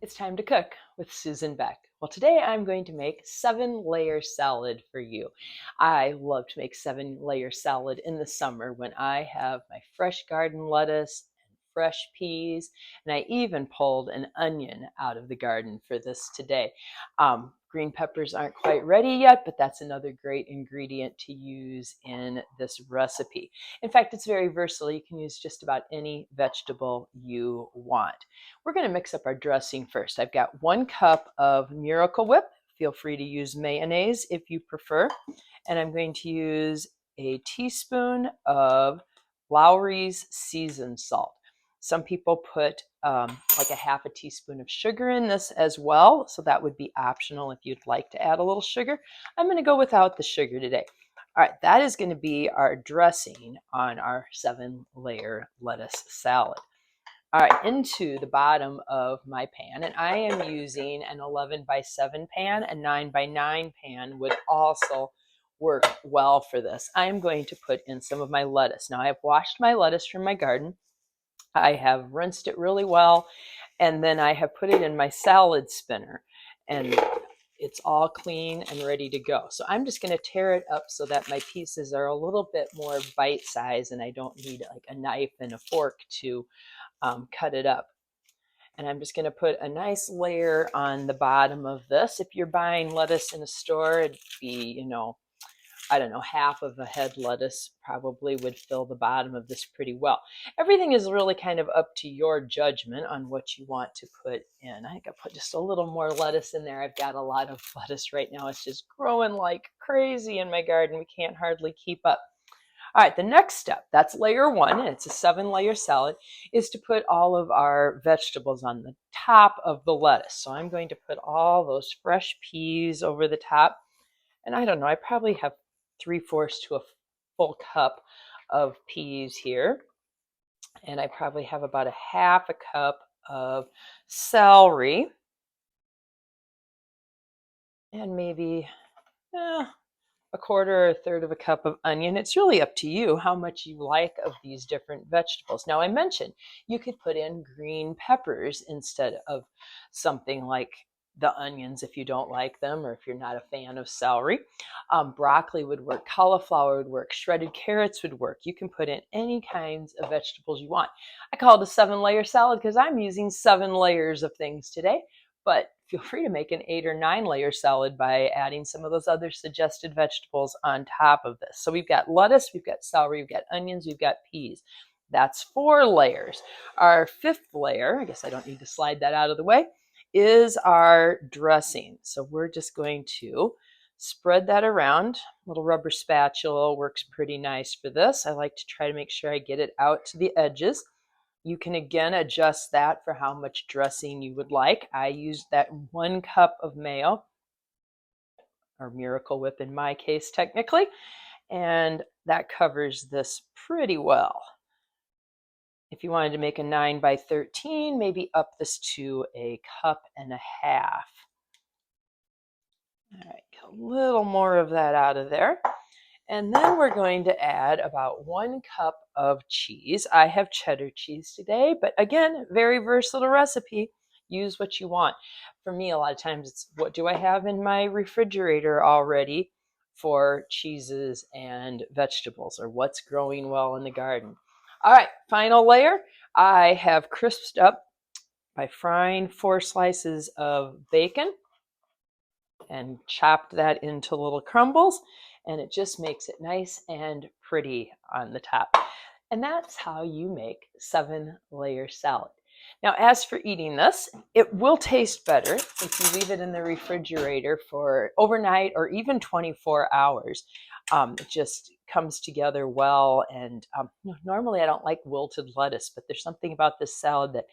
It's time to cook with Susan Beck. Well, today I'm going to make 7-layer salad for you. I love to make 7-layer salad in the summer when I have my fresh garden lettuce and fresh peas, and I even pulled an onion out of the garden for this today. Green peppers aren't quite ready yet, but that's another great ingredient to use in this recipe. In fact, it's very versatile. You can use just about any vegetable you want. We're going to mix up our dressing first. I've got 1 cup of Miracle Whip. Feel free to use mayonnaise if you prefer. And I'm going to use a teaspoon of Lowry's seasoned salt. Some people put like a half a teaspoon of sugar in this as well, so that would be optional if you'd like to add a little sugar. I'm going to go without the sugar today. All right, that is going to be our dressing on our 7-layer lettuce salad. All right, into the bottom of my pan, and I am using an 11x7 pan. A 9x9 pan would also work well for this. I'm going to put in some of my lettuce. Now, I have washed my lettuce from my garden. I have rinsed it really well, and then I have put it in my salad spinner, and it's all clean and ready to go. So I'm just going to tear it up so that my pieces are a little bit more bite-sized, and I don't need like a knife and a fork to cut it up. And I'm just going to put a nice layer on the bottom of this. If you're buying lettuce in a store, it'd be, I don't know, half of a head lettuce probably would fill the bottom of this pretty well. Everything is really kind of up to your judgment on what you want to put in. I think I put just a little more lettuce in there. I've got a lot of lettuce right now. It's just growing like crazy in my garden. We can't hardly keep up. All right, the next step, that's layer 1, and it's a 7-layer salad, is to put all of our vegetables on the top of the lettuce. So I'm going to put all those fresh peas over the top. And I don't know, I probably have 3/4 to a full cup of peas here. And I probably have about a half a cup of celery. And maybe a quarter or a third of a cup of onion. It's really up to you how much you like of these different vegetables. Now, I mentioned you could put in green peppers instead of something like the onions if you don't like them or if you're not a fan of celery. Broccoli would work, cauliflower would work, shredded carrots would work. You can put in any kinds of vegetables you want. I call it a 7-layer salad because I'm using 7 layers of things today, but feel free to make an 8 or 9-layer salad by adding some of those other suggested vegetables on top of this. So we've got lettuce, we've got celery, we've got onions, we've got peas. That's 4 layers. Our 5th layer, I guess I don't need to slide that out of the way, is our dressing. So we're just going to spread that around. A little rubber spatula works pretty nice for this. I like to try to make sure I get it out to the edges. You can again adjust that for how much dressing you would like. I used that 1 cup of mayo, or Miracle Whip in my case technically, and that covers this pretty well. If you wanted to make a 9x13, maybe up this to a cup and a half. All right, get a little more of that out of there. And then we're going to add about 1 cup of cheese. I have cheddar cheese today, but again, very versatile recipe. Use what you want. For me, a lot of times it's what do I have in my refrigerator already for cheeses and vegetables, or what's growing well in the garden. All right, final layer. I have crisped up by frying 4 slices of bacon and chopped that into little crumbles, and it just makes it nice and pretty on the top. And that's how you make 7-layer salad. Now, as for eating this, it will taste better if you leave it in the refrigerator for overnight or even 24 hours. It just comes together well. And normally I don't like wilted lettuce, but there's something about this salad that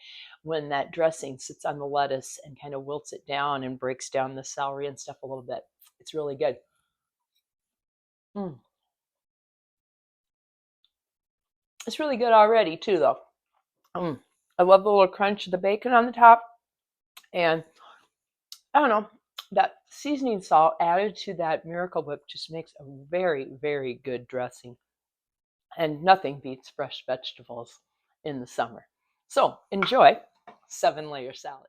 when that dressing sits on the lettuce and kind of wilts it down and breaks down the celery and stuff a little bit, it's really good. It's really good already too, though. I love the little crunch of the bacon on the top, and I don't know, that seasoning salt added to that Miracle Whip just makes a very, very good dressing. And nothing beats fresh vegetables in the summer. So enjoy 7-layer salad.